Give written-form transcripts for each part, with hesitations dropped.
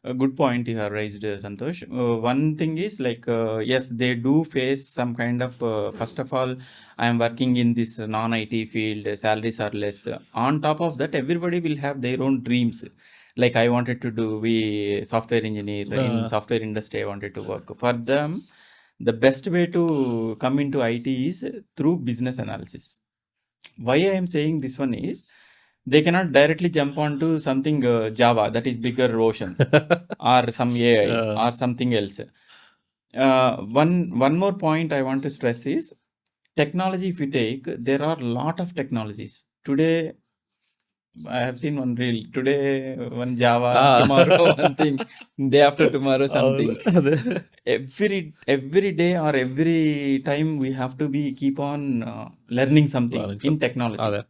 A good point you have raised, Santosh. One thing is like, yes, they do face some kind of, first of all, I am working in this non-IT field, salaries are less. On top of that, everybody will have their own dreams. Like I wanted to be software engineer in software industry. I wanted to work. For them, the best way to come into IT is through business analysis. Why I am saying this one is they cannot directly jump onto something Java that is bigger ocean or some AI or something else. One more point I want to stress is technology. If you take, there are a lot of technologies today. I have seen one reel today, one Java, tomorrow one thing, day after tomorrow something. అదే Every day or every time we have to be keep on learning something in technology. అదే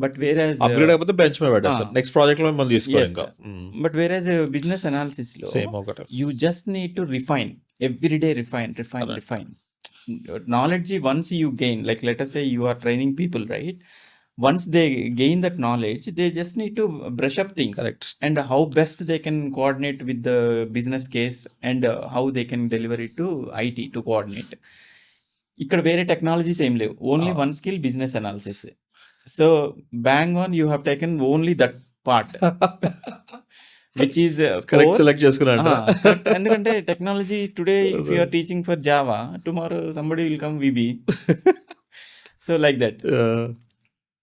But whereas upgrade అయిపోతే bench మీద పెట్టేస్తారు. Next project లో మనం తీసుకోవాలి yes, ఇంకా. but whereas business analysis same law, ఒకటే. you just need to refine every day, refine. Knowledge once you gain, like let us say you are training people, right? Once they gain that knowledge, they just need to brush up things correct. and how best they can coordinate with the business case and how they can deliver it to IT to coordinate. ఇక్కడ వేరే technologies ఏం లేవు, only one skill business analysis. So bang on you have taken only that part which is correct select చేసుకున్నా. ఎందుకంటే technology today if you are teaching for Java, tomorrow somebody will come VB. So like that.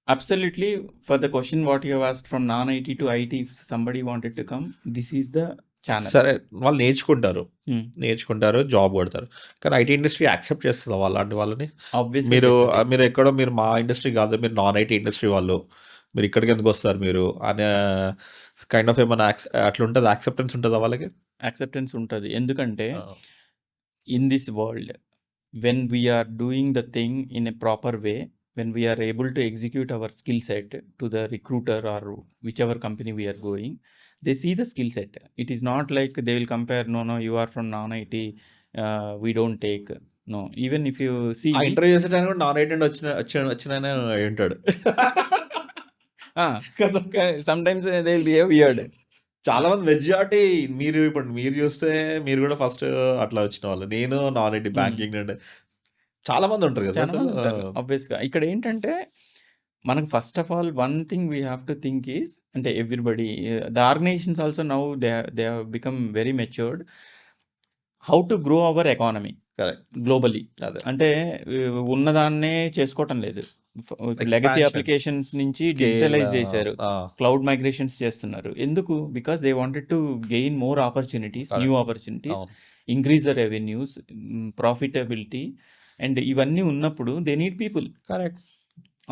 Absolutely. For the question what you have asked from non-IT to IT, if somebody wanted to come, this is the channel. సరే వాళ్ళు నేర్చుకుంటారు, job కొడతారు. కానీ IT industry accept చేస్తుంది అలాంటి వాళ్ళని. Obviously మీరు చేస్తుంది. మీరు ఎక్కడో మీరు మా ఇండస్ట్రీ కాదు, మీరు నాన్ ఐటీ ఇండస్ట్రీ వాళ్ళు, మీరు ఇక్కడికి ఎందుకు వస్తారు మీరు అనే కైండ్ ఆఫ్ ఏమైనా అట్లా ఉంటుంది, యాక్సెప్టెన్స్ ఉంటుందా వాళ్ళకి? యాక్సెప్టెన్స్ ఉంటుంది. ఎందుకంటే in this world, when we are doing the thing in a proper way, when we are able to execute our skill set to the recruiter or whichever company we are going, they see the skill set. It is not like they will compare, no, you are from non-IT, we don't take. No, even if you see ఆ interview చేసేటానికి కూడా non IT వచ్చిన ఉంటాడు. sometimes they will behave weird. చాలా మంది majority మీరు చూస్తే మీరు కూడా ఫస్ట్ అట్లా వచ్చిన వాళ్ళు. నేను నాన్ ఐటీ బ్యాంకింగ్ నుండి చాలా మంది ఉంటారు కదా. చాలా మంది ఉంటారు ఆబ్వియస్గా. ఇక్కడ ఏంటంటే మనకు first of all one thing we have to think is, అంటే everybody the organizations also now they have become very matured how to grow our economy globally. అంటే ఉన్నదాన్నే చేసుకోవటం లేదు. లెగసీ అప్లికేషన్స్ నుంచి డిజిటలైజ్ చేశారు, క్లౌడ్ మైగ్రేషన్స్ చేస్తున్నారు. ఎందుకు? Because they wanted to gain more opportunities, new opportunities, increase the revenues, profitability. And ఇవన్నీ ఉన్నప్పుడు they need people. Correct.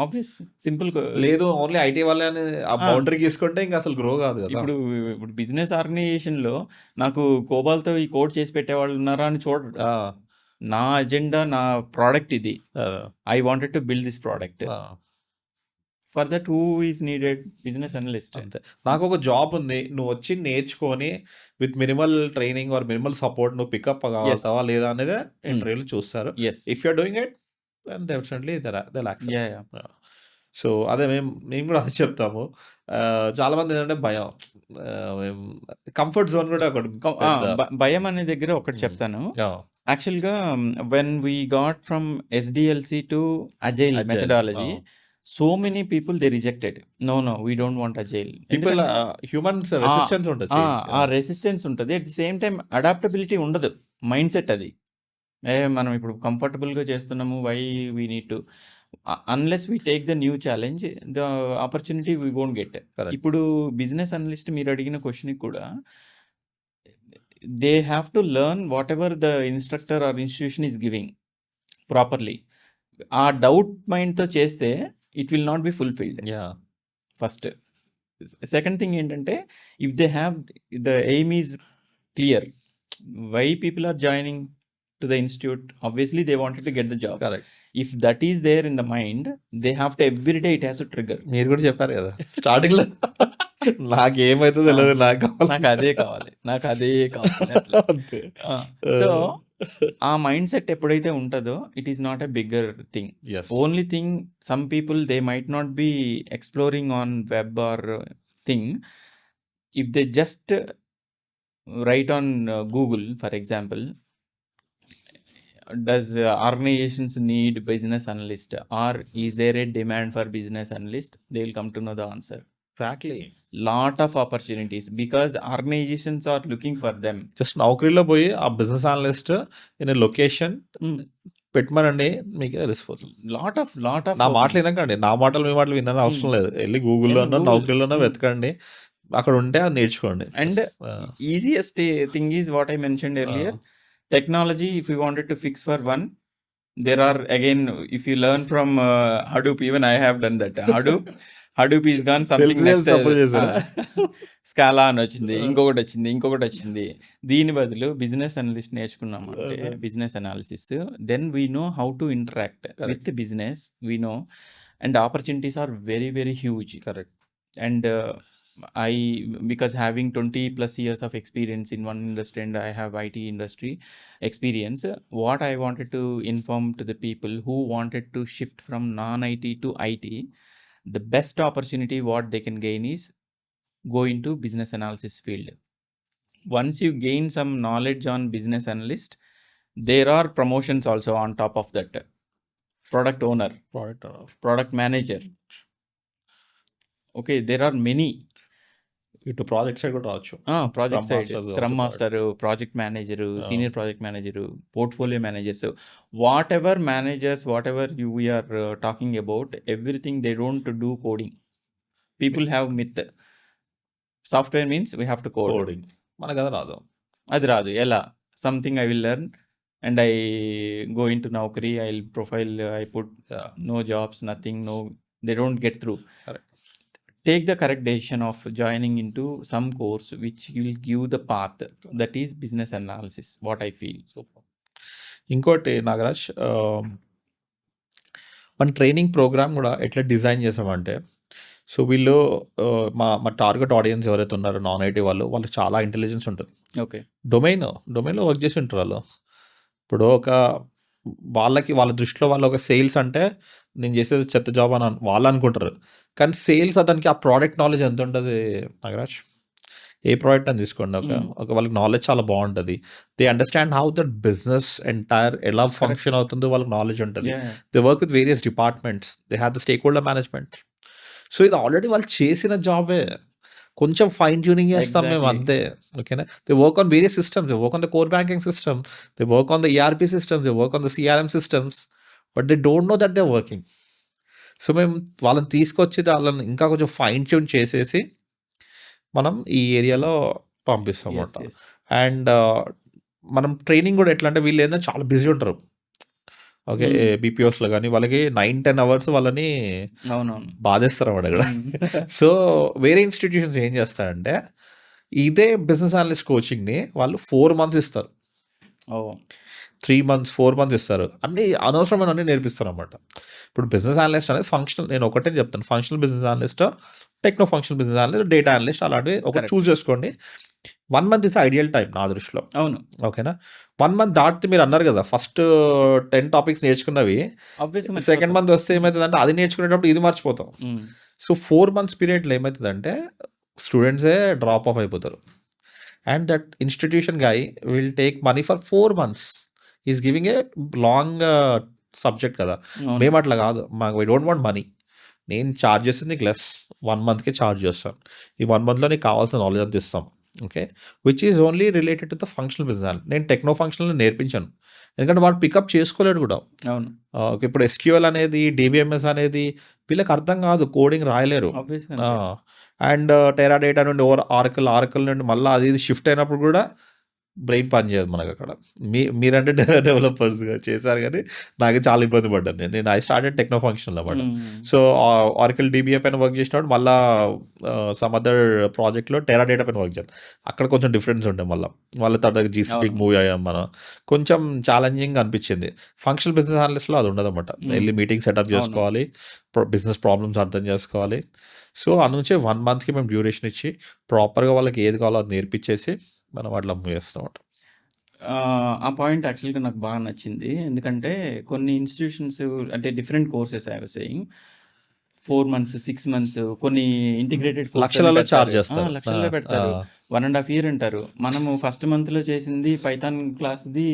Obvious, simple. లేదు ఓన్లీ ఐటీ వాళ్ళని ఆ బౌండరీ తీసుకుంటే ఇంకా అసలు గ్రో కాదు కదా. ఇప్పుడు బిజినెస్ ఆర్గనైజేషన్లో నాకు కోబాల్తో ఈ కోడ్ చేసి పెట్టేవాళ్ళు ఉన్నారా అని చూడరు. నా అజెండా, నా ప్రోడక్ట్ ఇది, I wanted to build this product. For that who is needed? Business analyst. అంతే. నాకు ఒక జాబ్ ఉంది, నువ్వు వచ్చి నేర్చుకొని with minimal training or minimal support నువ్వు పికప్ కావాలా లేదా అనేది ఇంటర్వ్యూలో చూస్తారు. If you're doing it then definitely they accept. So అదే మేము కూడా అదే చెప్తాము. చాలా మంది ఏంటంటే భయం, కంఫర్ట్ జోన్ కూడా ఒకటి. భయం అనే దగ్గర ఒకటి చెప్తాను. యాక్చువల్గా when we got from SDLC to agile methodology, so many people they rejected. No, we don't want agile. People humans resistance ఉంటుంది. ఆ రెసిస్టెన్స్ ఉంటుంది. At the same time adaptability ఉండదు, మైండ్ సెట్ అది. మనం ఇప్పుడు కంఫర్టబుల్గా చేస్తున్నాము, why we need to, unless we take the new challenge, the opportunity we won't get. ఇప్పుడు బిజినెస్ అనలిస్ట్ మీరు అడిగిన క్వశ్చన్కి కూడా they have to learn whatever the instructor or institution is giving properly. ఆ డౌట్ మైండ్తో చేస్తే it will not be fulfilled. First. Second thing ఏంటంటే, if they have the aim is clear, why people are joining to the institute, obviously they wanted to get the job. Correct. If that is there in the mind, they have to every day it has to trigger. మీరు కూడా చెప్పారు కదా starting లో, నాకేమైతే తెలియదు, నాకు అదే కావాలి. So ఆ మైండ్ సెట్ ఎప్పుడైతే ఉంటుందో it is not a bigger thing. Only thing, some people they might not be exploring on web or thing. If they just write on Google, for example, does organizations need business analyst, or is there a demand for business analyst? They will come to know the answer. Exactly. Lot of opportunities because organizations are looking for them. Just నౌకరీలో పోయి ఆ business analyst in location Mm. పెట్టమనండి, మీకే తెలిసిపోతుంది. Lot of నా మాటలు openings. వినకండి, నా మాటలు మీ మాటలు వినని అవసరం లేదు. వెళ్ళి గూగుల్లోనో Google. నౌకరీలోనో వెతకండి, అక్కడ ఉంటే అది నేర్చుకోండి. And easiest thing is what I mentioned earlier. Technology, if you wanted to fix for one, there are again, if you learn from Hadoop, even I have done that. Hadoop is gone, something next Scala అని వచ్చింది, ఇంకొకటి వచ్చింది. దీని బదులు business analyst నేర్చుకున్నాము అంటే business analysis, then we know how to interact with business, we know, and opportunities are very very huge. Correct. And because having 20 plus years of experience in one industry, and I have IT industry experience, what I wanted to inform to the people who wanted to shift from non-IT to IT, the best opportunity what they can gain is go into business analysis field. Once you gain some knowledge on business analyst, there are promotions also on top of that. Product owner, product manager. Okay, there are many. ఇటు project side కూడా రావచ్చు. Project side, masters scrum also master, project manager, senior project manager, portfolio managers, whatever managers, whatever you we're talking about, everything they don't do coding. People have myth, software means we have to code. Coding మనకు అది రాదు. అది రాదు. ఎలా? Something I will learn and I go into Naukri, I will profile, I put no jobs, nothing, no, they don't get through. Take the correct decision of joining into some course which will give the path, that is business analysis, what I feel. ఇంకోటి నాగరాజ్, మన training programme కూడా ఎట్లా design చేసామంటే, so వీళ్ళు మా target audience ఎవరైతే ఉన్నారో non IT వాళ్ళకి చాలా ఇంటెలిజెన్స్ ఉంటుంది. ఓకే, డొమైన్లో వర్క్ చేసి ఉంటారు వాళ్ళు. ఇప్పుడు వాళ్ళ దృష్టిలో వాళ్ళు ఒక సేల్స్ అంటే నేను చేసేది చెత్త జాబ్ అని వాళ్ళు అనుకుంటారు. కానీ సేల్స్ అతనికి ఆ ప్రోడక్ట్ నాలెడ్జ్ ఎంత ఉంటుంది నాగరాజ్? ఏ ప్రోడక్ట్ అని తీసుకోండి, ఒక వాళ్ళకి నాలెడ్జ్ చాలా బాగుంటుంది. They understand how that business entire ఎలా ఫంక్షన్ అవుతుందో వాళ్ళకి నాలెడ్జ్ ఉంటుంది. They work with various departments, they have the stake holder management. So ఇది ఆల్రెడీ వాళ్ళు చేసిన జాబే, కొంచెం ఫైన్ ట్యూనింగ్ చేస్తాం మేము అంతే. ఓకేనా? They work on various systems, they work on the core banking system, they work on the ERP systems, they work on the CRM systems, but they don't know that they working. So మేము వాళ్ళని తీసుకొచ్చి వాళ్ళని ఇంకా కొంచెం fine tune చేసేసి మనం ఈ ఏరియాలో పంపిస్తాం అన్నమాట. అండ్ మనం ట్రైనింగ్ కూడా ఎట్లా అంటే, వీళ్ళు ఏంటంటే చాలా బిజీ ఉంటారు. ఓకే, బీపీఓస్లో కానీ వాళ్ళకి 9-10 అవర్స్ వాళ్ళని బాధేస్తారు అన్నమాట ఇక్కడ. సో వేరే ఇన్స్టిట్యూషన్స్ ఏం చేస్తారంటే, ఇదే బిజినెస్ అనలిస్ట్ కోచింగ్ని వాళ్ళు 4 months ఇస్తారు, 3 months, 4 months ఇస్తారు. అన్నీ అనవసరమైన అన్నీ నేర్పిస్తారు అన్నమాట. ఇప్పుడు బిజినెస్ అనలిస్ట్ అనేది ఫంక్షనల్, నేను ఒకటే చెప్తాను, functional business analyst, techno functional business analyst, data analyst, అలాంటివి ఒకటి చూస్ చేసుకోండి. 1 month ఇస్ ఐడియల్ టైం నా దృష్టిలో. అవును, ఓకేనా? 1 month దాటితే మీరు అన్నారు కదా, ఫస్ట్ 10 topics నేర్చుకున్నవి సెకండ్ మంత్ వస్తే ఏమవుతుందంటే, అది నేర్చుకునేటప్పుడు ఇది మర్చిపోతాం. సో 4 months పీరియడ్లో ఏమవుతుందంటే స్టూడెంట్సే డ్రాప్ ఆఫ్ అయిపోతారు. And that institution guy will take money for 4 months. Is giving a long subject కదా. మేము అట్లా కాదు, మాకు వై డోంట్ వాంట్ మనీ. నేను ఛార్జ్ చేస్తుంది నీకు లెస్, 1 monthకే ఛార్జ్ చేస్తాను. ఈ 1 monthలో నీకు కావాల్సిన నాలెడ్జ్ అంతా ఇస్తాం. Okay, which is only related to the functional business. నేను టెక్నో ఫంక్షనల్ నేర్పించాను, ఎందుకంటే వాడు పికప్ చేసుకోలేడు కూడా. అవును, ఇప్పుడు ఎస్క్యూఎల్ అనేది, డిబిఎంఎస్ అనేది వీళ్ళకి అర్థం కాదు, కోడింగ్ రాయలేరు. అండ్ టెరాడేటా నుండి ఆరకల్ నుండి మళ్ళీ అది ఇది షిఫ్ట్ అయినప్పుడు కూడా బ్రెయిన్ పని చేయదు మనకు అక్కడ. మీరంటే డెవలపర్స్గా చేశారు, కానీ నాకు చాలా ఇబ్బంది పడ్డాను నేను. ఐ స్టార్టెడ్ టెక్నో ఫంక్షన్లో అన్నమాట. సో ఆరకల్ డిబిఏ పైన వర్క్ చేసినప్పుడు మళ్ళీ సమ్ అదర్ ప్రాజెక్ట్లో టెరాడేటా పైన వర్క్ చేస్తాం. అక్కడ కొంచెం డిఫరెన్స్ ఉండే, మళ్ళీ తర్వాత జీసీపీకి మూవ్ అయ్యాం మనం. కొంచెం ఛాలెంజింగ్ అనిపించింది. ఫంక్షనల్ బిజినెస్ అనలిస్ట్లో అది ఉండదు అన్నమాట. వెళ్ళి మీటింగ్ సెటప్ చేసుకోవాలి, బిజినెస్ ప్రాబ్లమ్స్ అర్థం చేసుకోవాలి. సో అందుంచే 1 monthకి మేము డ్యూరేషన్ ఇచ్చి ప్రాపర్గా వాళ్ళకి ఏది కావాలో అది నేర్పించేసి మనం అట్లా మూవ్ చేస్తాం. ఆ పాయింట్ యాక్చువల్గా నాకు బాగా నచ్చింది. ఎందుకంటే కొన్ని ఇన్స్టిట్యూషన్స్ అంటే different courses I was saying 4 months, 6 months కొన్ని ఇంటిగ్రేటెడ్ కోర్స్ అని లక్షలలో చార్జ్ పెడతారు. చేస్తారు. లక్షల్లో పెడతారు. 1.5 ఇయర్ అంటారు. మనము ఫస్ట్ మంత్‌లో చేసింది పైథాన్ క్లాస్‌ది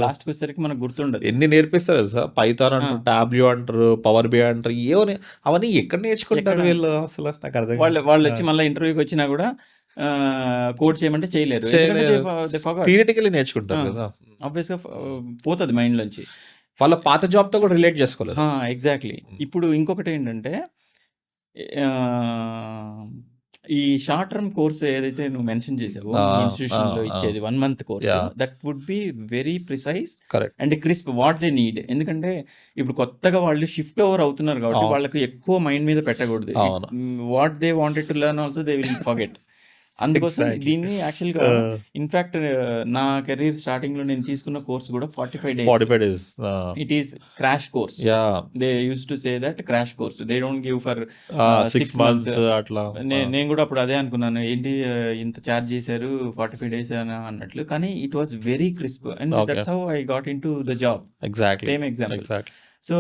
లాస్ట్‌కొచ్చేసరికి మనకు గుర్తుండదు. ఎన్ని నేర్పిస్తారు తెలుసా? పైథాన్ అంటారు, టాబ్ల్యూ అంటారు, పవర్ బిఐ అంటారు. అవన్నీ ఎక్కడ నేర్చుకుంటారు వీళ్ళు అసలు? నాకు అర్థం వాళ్ళొచ్చి మళ్ళీ ఇంటర్వ్యూకి వచ్చినా కూడా కోడ్ చేయమంటే చేయలేరు. ఎందుకంటే థియరిటికల్లీ నేర్చుకుంటారు కదా. ఆబ్వియస్‌గా పోతది మైండ్‌లోంచి. వాళ్ళ పాత జాబ్‌తో కూడా రిలేట్ చేసుకోలేదు. ఎగ్జాక్ట్‌లీ. ఇప్పుడు ఇంకొకటి ఏంటంటే ఈ షార్ట్ టర్మ్ కోర్స్ ఏదైతే నువ్వు మెన్షన్ చేసావో ఇన్స్టిట్యూషన్‌లో ఇచ్చేది 1 month course, that would be very precise and crisp what they need. ఎందుకంటే ఇప్పుడు కొత్తగా వాళ్ళు షిఫ్ట్ ఓవర్ అవుతున్నారు కాబట్టి వాళ్ళకి ఎక్కువ మైండ్ మీద పెట్టకూడదు. What they wanted to learn also they will forget. అందుకోసం దీన్ని యాక్చువల్‌గా ఇన్‌ఫాక్ట్ నా కెరీర్ స్టార్టింగ్‌లో నేను తీసుకున్న కోర్స్ కూడా 45 days. It is crash course. They used to say that crash course. They don't give for 6 months అట్లా. నేను కూడా అప్పుడు అదే అనుకున్నాను. ఏంటి ఇంత చార్జ్ చేశారు 45 డేస్ అన్నట్లు. కానీ it was very crisp and that's how I got into the job. Same example. So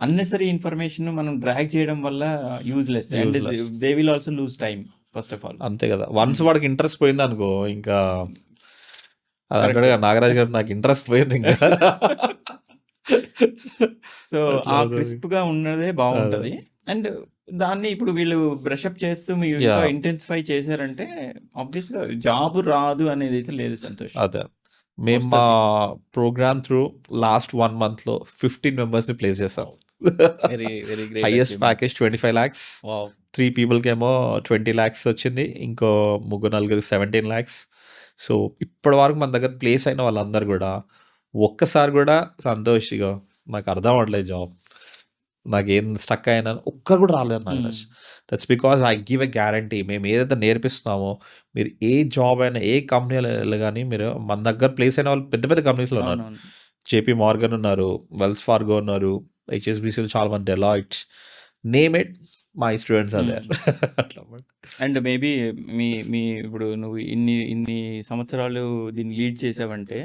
unnecessary information మనం డ్రాగ్ చేయడం వల్ల useless and they will also lose time first of all. అంతే కదా. వన్స్ వాడికి interest పోయింది అనుకో ఇంకా అక్కడ నాగరాజ్ గారు నాకు ఇంట్రెస్ట్ పోయింది ఇంకా. సో ఆ క్రిస్ప్ గా ఉన్నదే బాగుంటది. అండ్ దాన్ని ఇప్పుడు వీళ్ళు బ్రషప్ చేస్తూ మీరు ఇంకా ఇంటెన్సిఫై చేశారంటే ఆబ్వియస్ గా జాబ్ రాదు అనేది అయితే లేదు సంతోష్. అదే మేము మా ప్రోగ్రామ్ త్రూ లాస్ట్ 1 month లో 15 members ని ప్లేస్ చేసాం. Highest package 25 lakhs. 3 peopleకి ఏమో 20 lakhs వచ్చింది. ఇంకో 3-4 17 lakhs. సో ఇప్పటి వరకు మన దగ్గర ప్లేస్ అయిన వాళ్ళందరూ కూడా ఒక్కసారి కూడా సంతోషిగా నాకు అర్థం అవ్వట్లేదు జాబ్, నాకేం స్టక్ అయినా ఒక్కరు కూడా రాలేదు నాకు. That's because I give a guarantee. మేము ఏదైతే నేర్పిస్తున్నామో మీరు ఏ జాబ్ అయినా ఏ కంపెనీలో కానీ మీరు మన దగ్గర ప్లేస్ అయిన వాళ్ళు పెద్ద పెద్ద కంపెనీస్లో ఉన్నారు. జేపీ మార్గన్ ఉన్నారు, వెల్స్ ఫార్గో ఉన్నారు, హెచ్ఎస్బిసిలో చాలా మంది, Deloitte, name it, my students are there. అట్లా అండ్ మేబీ మీ ఇప్పుడు నువ్వు ఇన్ని సంవత్సరాలు దీన్ని లీడ్ చేసావంటే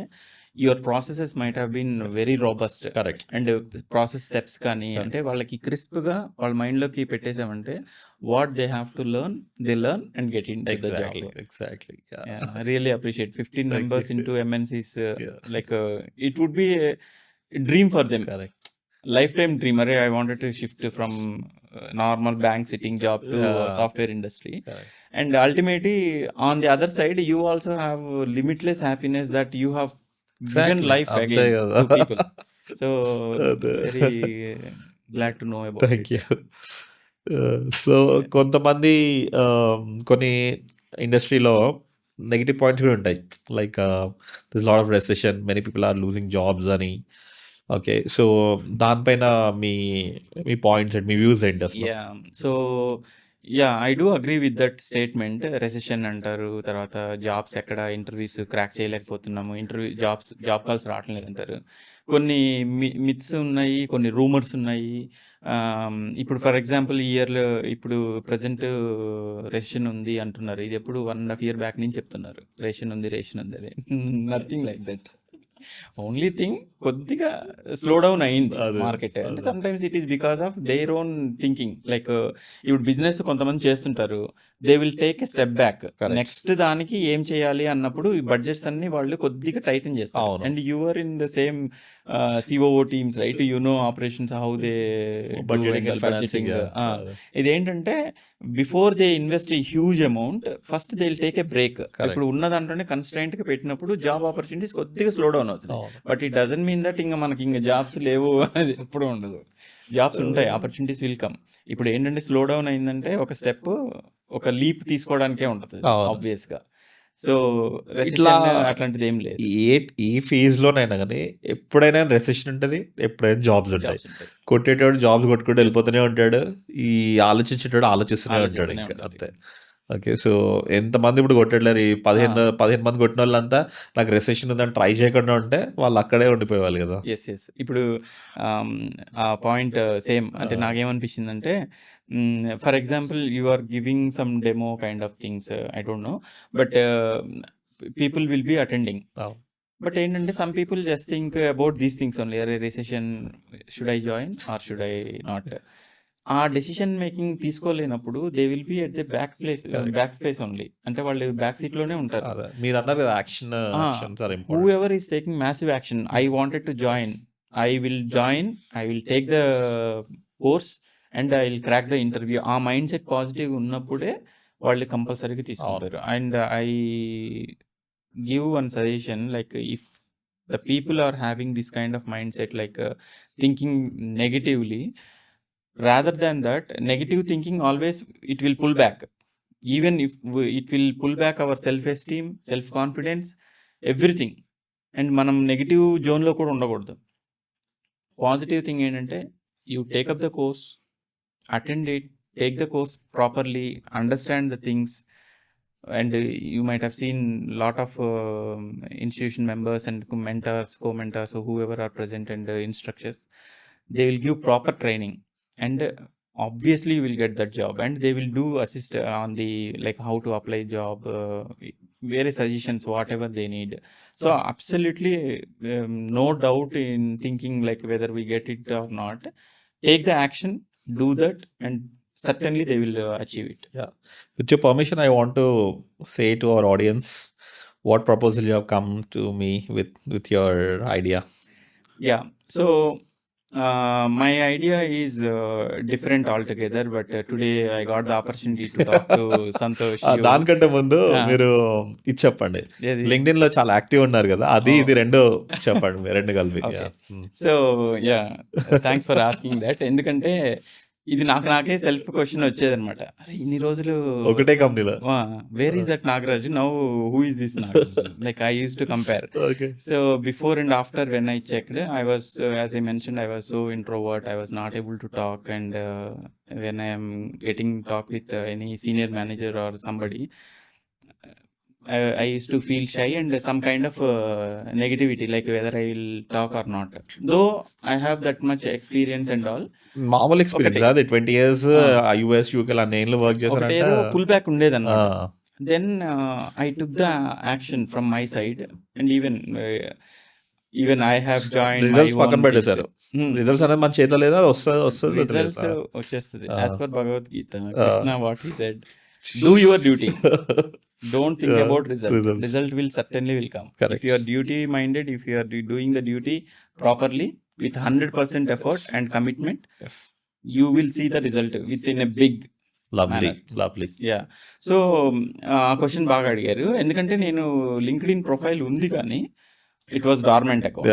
your processes might have been very robust. Correct. And process steps కానీ అంటే వాళ్ళకి క్రిస్ప్గా వాళ్ళ మైండ్లోకి పెట్టేసామంటే what they have to learn they learn and get in to the job. Exactly. Really appreciate 15 members into MNCs. Like it would be a dream for them. Correct. Lifetime dream. I wanted to shift from normal bank sitting job to software industry. Correct. And ultimately on the other side you also have limitless happiness that you have given life again to people. So very glad to know about it. Thank you. So కొంతమంది కొన్ని ఇండస్ట్రీలో negative points కూడా ఉంటాయి. Like this lot of recession, many people are losing jobs అని. Okay, so దానిపైన మీ points and మీ views ఏంటి అసలు? So I do agree with that statement. Recession అంటారు, తర్వాత జాబ్స్ ఎక్కడ ఇంటర్వ్యూస్ క్రాక్ చేయలేకపోతున్నాము, జాబ్ కాల్స్ రావట్లేదు అంటారు. కొన్ని మిత్స్ ఉన్నాయి, కొన్ని రూమర్స్ ఉన్నాయి. ఇప్పుడు ఫర్ ఎగ్జాంపుల్ ఈ ఇయర్లో ఇప్పుడు ప్రజెంట్ రెసెషన్ ఉంది అంటున్నారు. ఇది ఎప్పుడు 1.5 year బ్యాక్ నుంచి చెప్తున్నారు రేషన్ ఉంది అది. Nothing like that. Only thing కొద్దిగా స్లో డౌన్ అయింది మార్కెట్. అంటే some times it is because of their own thinking. Like ఇప్పుడు బిజినెస్ కొంతమంది చేస్తుంటారు, they will take a step back. Next దానికి ఏం చేయాలి అన్నప్పుడు ఈ బడ్జెట్స్ అన్ని వాళ్ళు కొద్దిగా టైటన్ చేస్తారు. And you are in the same COO teams, right? You know operations, how they budgeting. ఇదేంటంటే before they invest a huge amount, first they will take a break. ఇప్పుడు ఉన్న దాంట్లోనే కన్స్ట్రైంట్ గా పెట్టినప్పుడు జాబ్ ఆపర్చునిటీస్ కొద్దిగా slow down అవుతుంది. But it doesn't mean that ఇంకా మనకి ఇంకా జాబ్స్ లేవు, అది ఎప్పుడు ఉండదు. జాబ్స్ ఉంటాయి, ఆపర్చునిటీస్ విల్ కమ్. ఇప్పుడు ఏంటంటే స్లో డౌన్ అయిందంటే ఒక స్టెప్, ఒక లీప్ తీసుకోవడానికే ఉంటుంది ఆబ్వియస్ గా. సో ఇట్లా అట్లాంటిది ఏం లేదు. ఏ ఫేజ్ లోనైనా కానీ ఎప్పుడైనా రెసెషన్ ఉంటుంది, ఎప్పుడైనా జాబ్స్ ఉంటాయి. కొట్టేటోడు జాబ్స్ కొట్టుకుంటూ వెళ్ళిపోతూనే ఉంటాడు, ఈ ఆలోచించేటోడు ఆలోచిస్తూనే ఉంటాడు, ఇంకా అంతే. ఓకే, సో ఎంతమంది ఇప్పుడు కొట్టట్లేరు, ఈ 15 మంది కొట్టిన వాళ్ళంతా నాకు రెసెషన్ ఉందని ట్రై చేయకుండా ఉంటే వాళ్ళు అక్కడే ఉండిపోయేవాళ్ళు కదా. ఎస్ ఇప్పుడు ఆ పాయింట్ సేమ్. అంటే నాకేమనిపించింది అంటే, for example you are giving some demo kind of things, I don't know, but people will be attending. But ఏంటంటే some people just think about these things only. అరే recession, should I join or should I not? ఆ decision making తీసుకోలేనప్పుడు they will be at the back space only. అంటే వాళ్ళు back సీట్‌లోనే ఉంటారు. అదే. మీరన్నారు కదా! Actions are who important. Ever is taking massive action, I wanted to join, I will join, I will take the course and I will crack the interview. ఆ mind set positive ఉన్నప్పుడే వాళ్ళు కంపల్సరీగా అవును. తీసుకుంటారు. And I give one suggestion, like if the people are having this kind of mindset, like thinking negatively, rather than that, negative thinking always it will pull back. Even if it will pull back our self esteem, self confidence, everything. And మనం negative జోన్లో కూడా ఉండకూడదు. Positive thing ఏంటంటే you take up the course, attend it, take the course properly, understand the things. And you might have seen lot of institution members and mentors, co-mentors, or whoever are present, and instructors, they will give proper training, and obviously you will get that job, and they will do assist on the like how to apply job, various suggestions, whatever they need. So absolutely no doubt in thinking like whether we get it or not. Take the action, do that, and certainly they will achieve it. Yeah. With your permission, I want to say to our audience what proposal you have come to me with your idea. Yeah. So my idea is different altogether, but today I got the opportunity to talk to Santosh. దానికంటే ముందు మీరు ఇది చెప్పండి. LinkedIn లో చాలా active ఉన్నారు కదా, అది ఇది రెండు చెప్పండి, రెండు కలిపి. So yeah, thanks for asking that. ఎందుకంటే ఇది నాకే సెల్ఫ్ క్వశ్చన్ వచ్చేదనమాట. అరే ఇన్ని రోజులు ఒకటే కంపెనీలో where is that Nagaraju, now who is this Nagaraju, like I use to compare. So before and after when I checked, I was, as I mentioned, I was so introvert, I was not able to talk, and when I am getting talk with any senior manager or somebody, I used to feel shy and some kind of negativity, like whether I will talk or not. Though I have that much experience and all. మామూలు experience అది 20 years US UK లా నేను work చేశానంటే ఏదో pull back ఉండేదన్నమాట. Then I took the action from my side, and even I have joined results పక్కన పెట్టేశారు. Results అనేది మన చేతిలో లేదా, వస్తుంది రిజల్ట్స్ వచ్చేస్తుంది. As per Bhagavad Gita, Krishna what he said, do your duty, don't think about result will certainly come. Correct. If you are duty minded, if you are doing the duty properly with 100% effort and commitment, yes, you will see the result within a big lovely. Yeah. So ఆ question బాగా అడిగారు. ఎందుకంటే నేను LinkedIn profile ఉంది కానీ it was dormant account.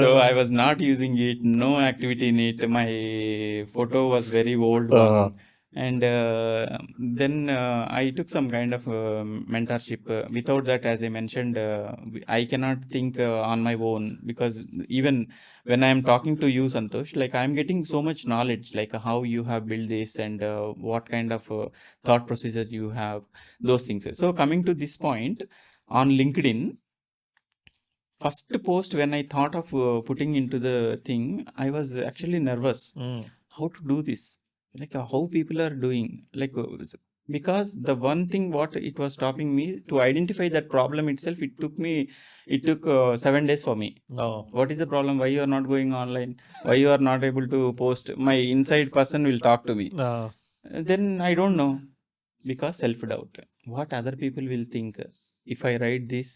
So I was not using it, no activity in it. My photo was very old one. And then I took some kind of mentorship. Without that, as I mentioned, I cannot think on my own, because even when I am talking to you, Santosh, like I am getting so much knowledge, like how you have built this, and what kind of thought procedure you have, those things. So coming to this point, on LinkedIn, first post when I thought of putting into the thing, I was actually nervous. How to do this? Like how people are doing, like because the one thing what it was stopping me to identify that problem itself, it took 7 days for me. What is the problem? Why you are not going online? Why you are not able to post? My inside person will talk to me. Then I don't know, because self doubt, what other people will think if I write this,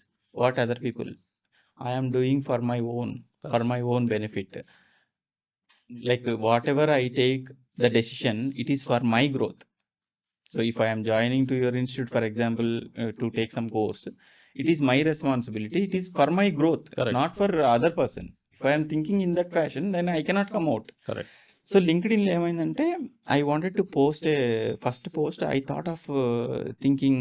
what other people, I am doing for my own benefit. Like whatever I take the decision, it is for my growth. So if I am joining to your institute, for example, to take some course, it is my responsibility, it is for my growth. Correct. Not for other person. If I am thinking in that fashion, then I cannot come out. Correct. So LinkedIn lo emaindante, I wanted to post a first post. I thought of thinking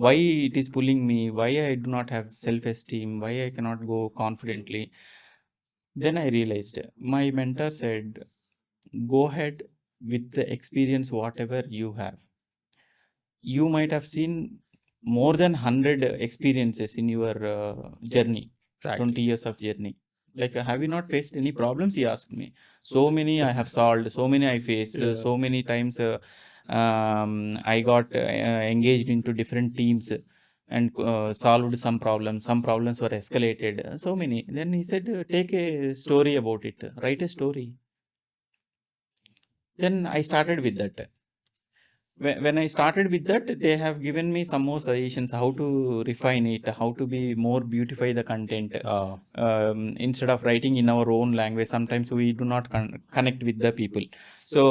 why it is pulling me, why I do not have self esteem, why I cannot go confidently. Then I realized, my mentor said, go ahead with the experience whatever you have. You might have seen more than 100 experiences in your journey. Exactly. 20 years of journey. Like, have you not faced any problems? He asked me. So many I have solved, so many I faced, so many times I got engaged into different teams and solved some problems were escalated, so many. Then he said, take a story about it, write a story. Then I started with that. When I started with that, they have given me some more suggestions how to refine it, how to be more beautify the content. Instead of writing in our own language, sometimes we do not connect with the people. So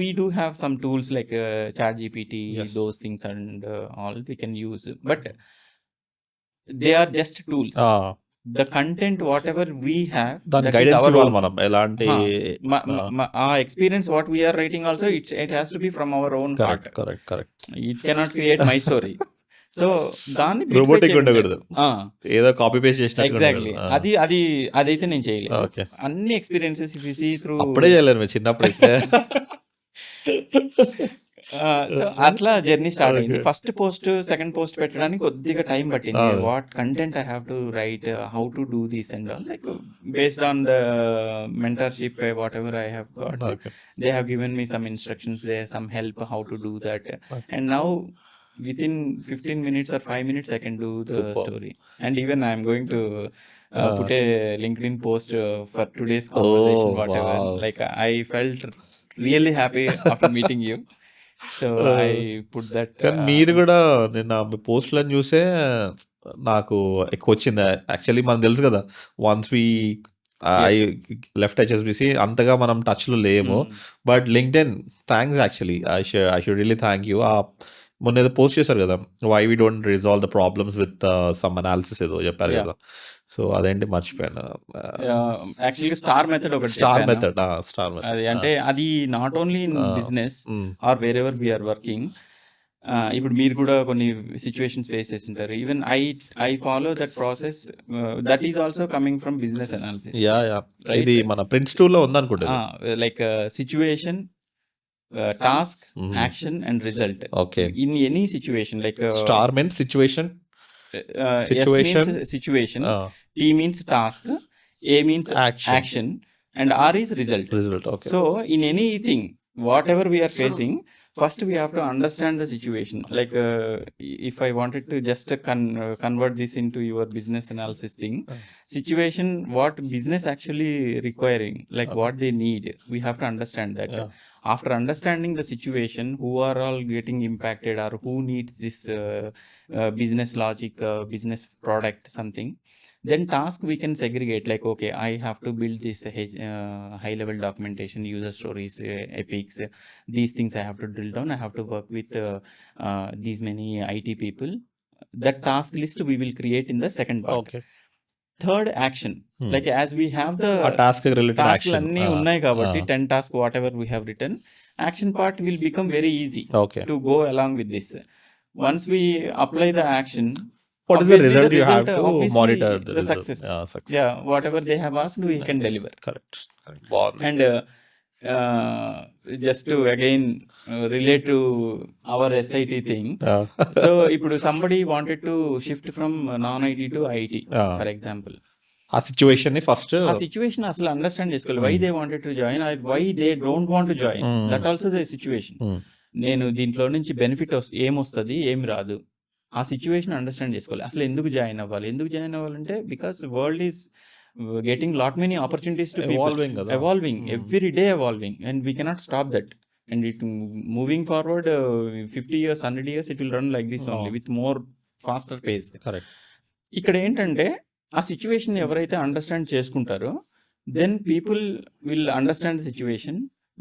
we do have some tools like ChatGPT, Yes. those things and all we can use. But they are just tools. The content whatever we have, దాని that is guidance our ఇవ్వాలి own. మనం ఎలాంటి Our experience what we are writing also, it has to be from our own heart. Correct It cannot create my story. So దాన్ని robotic ఉండకూడదు, ఏదో copy paste చేసినట్టు exactly అదైతే నేను చేయలేదు. ఓకే, అన్ని experiences if you see through అప్పుడే చేయలేను మీరు చిన్నప్పుడు. సో అట్లా జర్నీ స్టార్ట్ అయింది. ఫస్ట్ పోస్ట్ సెకండ్ పోస్ట్ పెట్టడానికి కొద్దిగా టైం పట్టింది. What content I have to write, how to do this and all, like based on the mentorship whatever I have got, they have given me some instructions, they some help how to do that. And now within 15 minutes or 5 minutes I can do the story. And even I am going to put a LinkedIn post for today's conversation, whatever. Like I felt really happy after meeting you. So I put that. కానీ మీరు కూడా నిన్న మీ పోస్ట్లను చూసే నాకు ఎక్కువ వచ్చింది. Actually మనకు తెలుసు కదా, once we I left HSBC అంతగా మనం టచ్లో లేము. But LinkedIn, thanks actually, I should really thank you. మొన్న ఏదో పోస్ట్ చేశారు కదా, why we don't resolve the problems with some analysis ఏదో చెప్పారు కదా. సో అదేంటి మర్చిపోయాను. యాక్చువల్లీ స్టార్ మెథడ్ అది అంటే అది not only in business or where ever we are working. ఇప్పుడు మీరు కూడా కొన్ని సిచ్యువేషన్స్ ఫేస్ చేసింటారు. Even I follow that process, that is also coming from business analysis. ఇది మన ప్రిన్స్ టూల్ లో ఉందనుకుంటా. Like situation, task, action and result. Okay. In any situation, like star means situation, S means situation, T means task, A means action and R is result. Okay. So in anything whatever we are facing, first we have to understand the situation. Like if I wanted to just convert this into your business analysis thing, situation, what business actually requiring, like what they need, we have to understand that. After understanding the situation, who are all getting impacted or who needs this business logic, business product, something, then task we can segregate, like okay, I have to build this high level documentation, user stories, epics, these things I have to drill down, I have to work with these many IT people. That task list we will create in the second part. Okay. Third, action. Like as we have the task related action అన్ని ఉన్నాయి కాబట్టి 10 tasks whatever we have written, action part will become very easy to go along with this. Once we apply the action, what is the result you have to monitor the success. Yeah, whatever they have asked we can deliver. Correct. And just to again relate to our SIT thing. So ఇప్పుడు somebody wanted to shift from non-IT to IT, for example. ఆ situation ని first ఆ situation అసలు understand చేసుకోవాలి. Why they wanted to join, why they don't want to join, that also the situation. నేను దీంట్లో నుంచి benefit ఏమొస్తుంది, ఏమి రాదు, ఆ సిచ్యువేషన్ అండర్స్టాండ్ చేసుకోవాలి. అసలు ఎందుకు జాయిన్ అవ్వాలంటే because world is getting lot many opportunities to evolving every day evolving, and we cannot stop that. And it moving forward 50 years 100 years it will run like this only with more faster pace. Correct. ఇక్కడ ఏంటంటే ఆ situation ఎవరైతే understand చేసుకుంటారో, then people will understand the situation,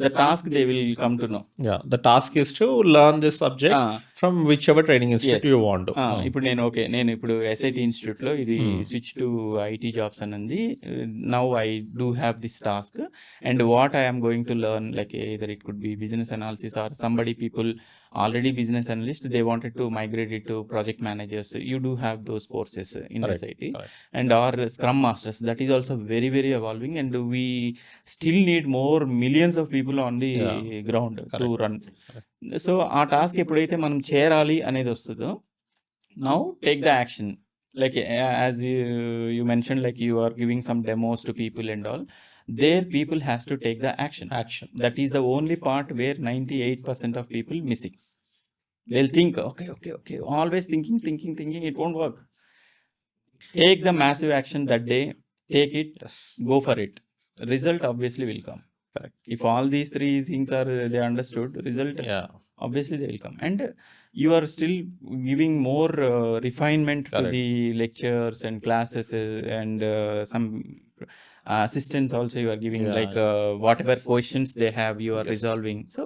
the task they will come to know. Yeah, the task is to learn this subject from whichever training institute you want to. ఇప్పుడు నేను ఇప్పుడు SIT institute లో ఇది switch to IT jobs అన్నది. Now I do have this task and what I am going to learn, like either it could be business analysis or somebody people already business analyst, they wanted to migrate it to project managers. You do have those courses in SIT. And our Scrum Masters, that is also very very evolving, and we still need more millions of people on the ground to run. So ఆ task ఎప్పుడైతే మనం చేరాలి అనేది వస్తుందో, now take the action. Like as you mentioned, like you are giving some demos to people and all, there people has to take the action. That is the only part where 98% of people missing. They'll think okay, always thinking, it won't work. Take the massive action that day, take it, go for it. Result obviously will come. Correct. If all these three things are they understood, result Yeah. obviously they will come. And you are still giving more refinement to Correct. the lectures and classes and some assistance also you are giving, Yeah, like whatever questions they have, you are Yes. resolving. So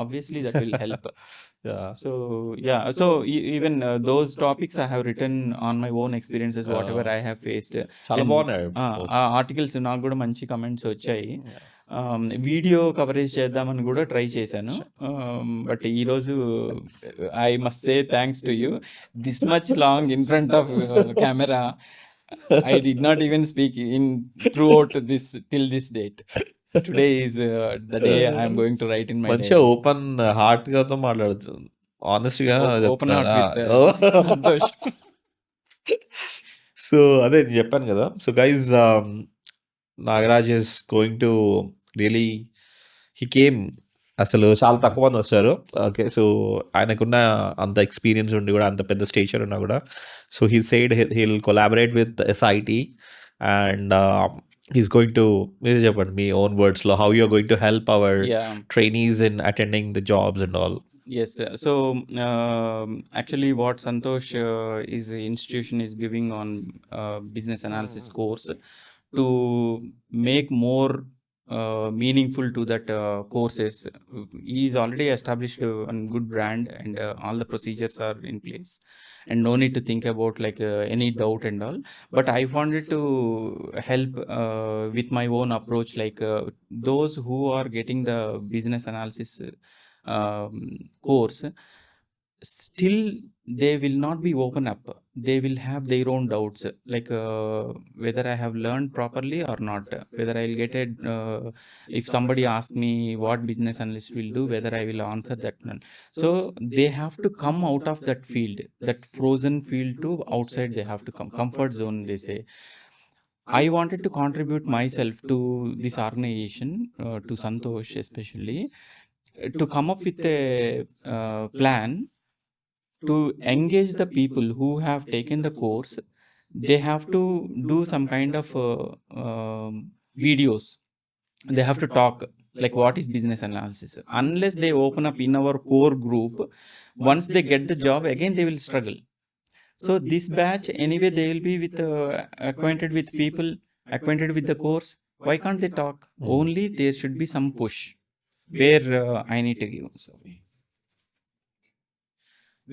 obviously that will help. Yeah. So yeah, so even those topics I have written on my own experiences, whatever I have faced. చాలా And బాగున్నాయి post. ఆ articles నాకు కూడా మంచి comments వచ్చాయి. Yeah. Video coverage చేద్దామని కూడా try చేశాను. బట్ ఈరోజు I must say thanks to you. This much long in front of camera I did not even speak in throughout this till this date. Today is the day I am going to write in my మంచిగా diary. Open heart గాతో మాట్లాడుతుంది, honest గా Open heart చెప్తున్నా. with Santosh. So అదే నేను చెప్పాను కదా. So guys, Nagaraj is going to really he came, అసలు చాలా తక్కువ మంది వస్తారు. ఓకే, సో ఆయనకున్న అంత ఎక్స్పీరియన్స్ ఉండి కూడా, అంత పెద్ద స్టేచర్ ఉన్నా కూడా, so he said he'll collaborate with SIT and he's going to, మీరు చెప్పండి మీ ఓన్ వర్డ్స్లో, how you are going to help our Yeah. trainees in attending the jobs and all. Yes. So actually, what Santosh is the institution is giving on business analysis course to make more meaningful to that courses. He is already established a good brand, and all the procedures are in place, and no need to think about like any doubt and all. But I wanted to help with my own approach, like those who are getting the business analysis course, still they will not be open up. They will have their own doubts, like whether I have learned properly or not, whether I'll get it. If somebody asks me what business analyst will do, whether I will answer that one. So they have to come out of that field, that frozen field, to outside. They have to come comfort zone, they say. I wanted to contribute myself to this organization, to Santosh especially, to come up with a plan to engage the people who have taken the course. They have to do some kind of videos. They have to talk like what is business analysis. Unless they open up in our core group, once they get the job, again they will struggle. So this batch, anyway, they will be with acquainted with people, acquainted with the course. Why can't they talk? Only there should be some push where I need to give. So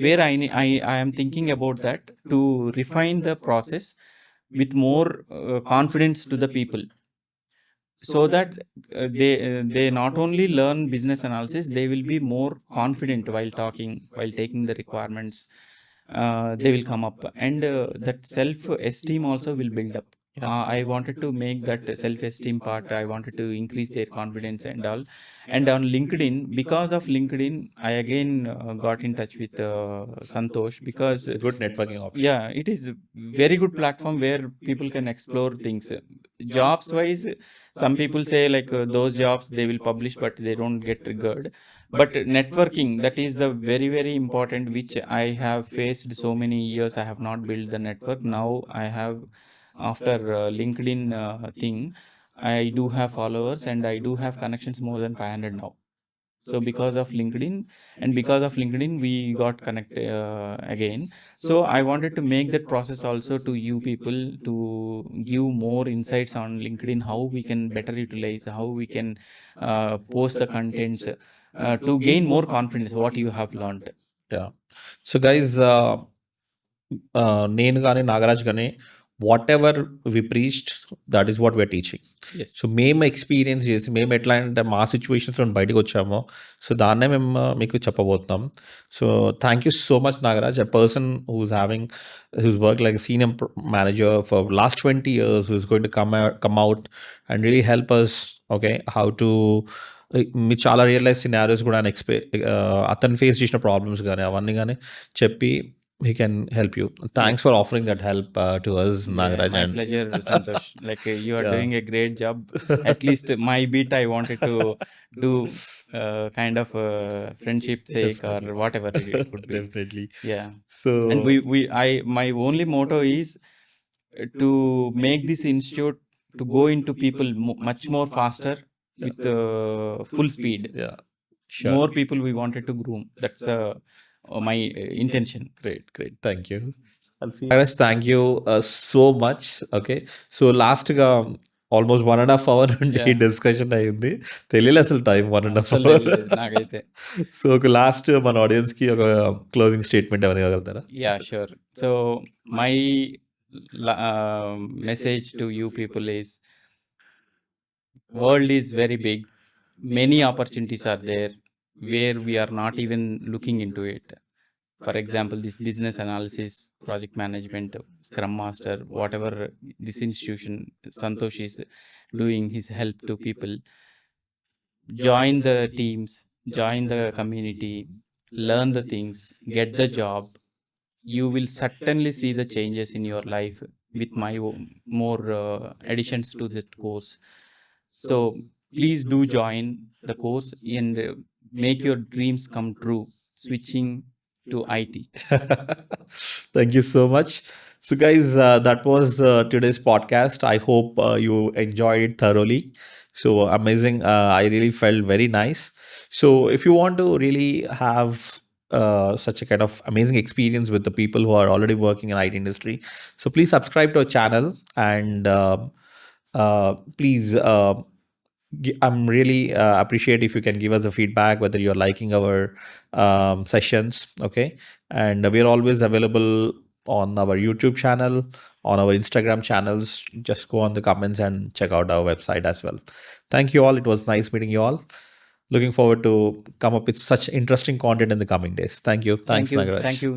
where I am thinking about that, to refine the process with more confidence to the people, so that they not only learn business analysis, they will be more confident while talking, while taking the requirements. They will come up, and that self esteem also will build up. I wanted to make that self-esteem part. I wanted to increase their confidence and all. And on LinkedIn, because of LinkedIn, I again got in touch with Santosh, because Good networking option. yeah, it is a very good platform where people can explore things. Jobs wise, some people say like those jobs they will publish, but they don't get triggered. But networking, that is the very, very important, which I have faced so many years. I have not built the network. Now I have, after LinkedIn thing, I do have followers and I do have connections more than 500 now. So because of LinkedIn, and because of LinkedIn, we got connected again. So I wanted to make that process also to you people, to give more insights on LinkedIn, how we can better utilize, how we can post the contents to gain more confidence, what you have learned. Yeah. So guys, నేను కానీ నాగరాజ్ కానీ whatever we preached, that is what we're teaching. Yes. So మేము experience చేసి, మేము ఎట్లా అంటే మా సిచ్యువేషన్స్లో బయటకు వచ్చామో, సో దాన్నే మేము మీకు చెప్పబోతున్నాం. So thank you so much Nagaraj, a person who's having who's work like senior manager for last 20 years, who's going to come out and really help us. Okay, how to, మీరు చాలా రియల్ లైఫ్ సినారియోస్ కూడా అతను face చేసిన problems కానీ అవన్నీ కానీ చెప్పి he can help you. Thanks for offering that help to us, Nagaraj. My pleasure, Santosh. Like you are doing a great job. At least my bit I wanted to do kind of friendship sake or whatever it could be. Definitely. Yeah. So And my only motto is to make this institute to go into people much more faster, with full speed. Yeah, sure. More people we wanted to groom. That's my intention. Great. Thank you. Paras, thank you so much. Okay, so last గా almost 1.5 hour నుండి Yeah. Discussion అయింది. తెలియలేదు అసలు time 1.5 అస్సలు hour. తెలియలేదు నాకైతే. So ఒక last మన ఆడియన్స్ కి ఒక క్లోజింగ్ స్టేట్మెంట్ ఏమైనా ఇవ్వగలుగుతారా? Yeah, sure. So my message to you people is, world is very big. Many opportunities are there where we are not even looking into it. For example, this business analysis, project management, Scrum Master, whatever this institution, Santosh is doing his help to people. Join the teams, join the community, learn the things, get the job. You will certainly see the changes in your life with my more additions to this course. So please do join the course and make your dreams come true, switching to IT. Thank you so much. So guys, that was today's podcast. I hope you enjoyed it thoroughly. So amazing. I really felt very nice. So if you want to really have such a kind of amazing experience with the people who are already working in IT industry, so please subscribe to our channel and please I'm really appreciate if you can give us a feedback whether you're liking our sessions. Okay, and we are always available on our YouTube channel, on our Instagram channels. Just go on the comments and check out our website as well. Thank you all. It was nice meeting you all. Looking forward to come up with such interesting content in the coming days. Thank you. Thanks, Nagaraj. Thank you.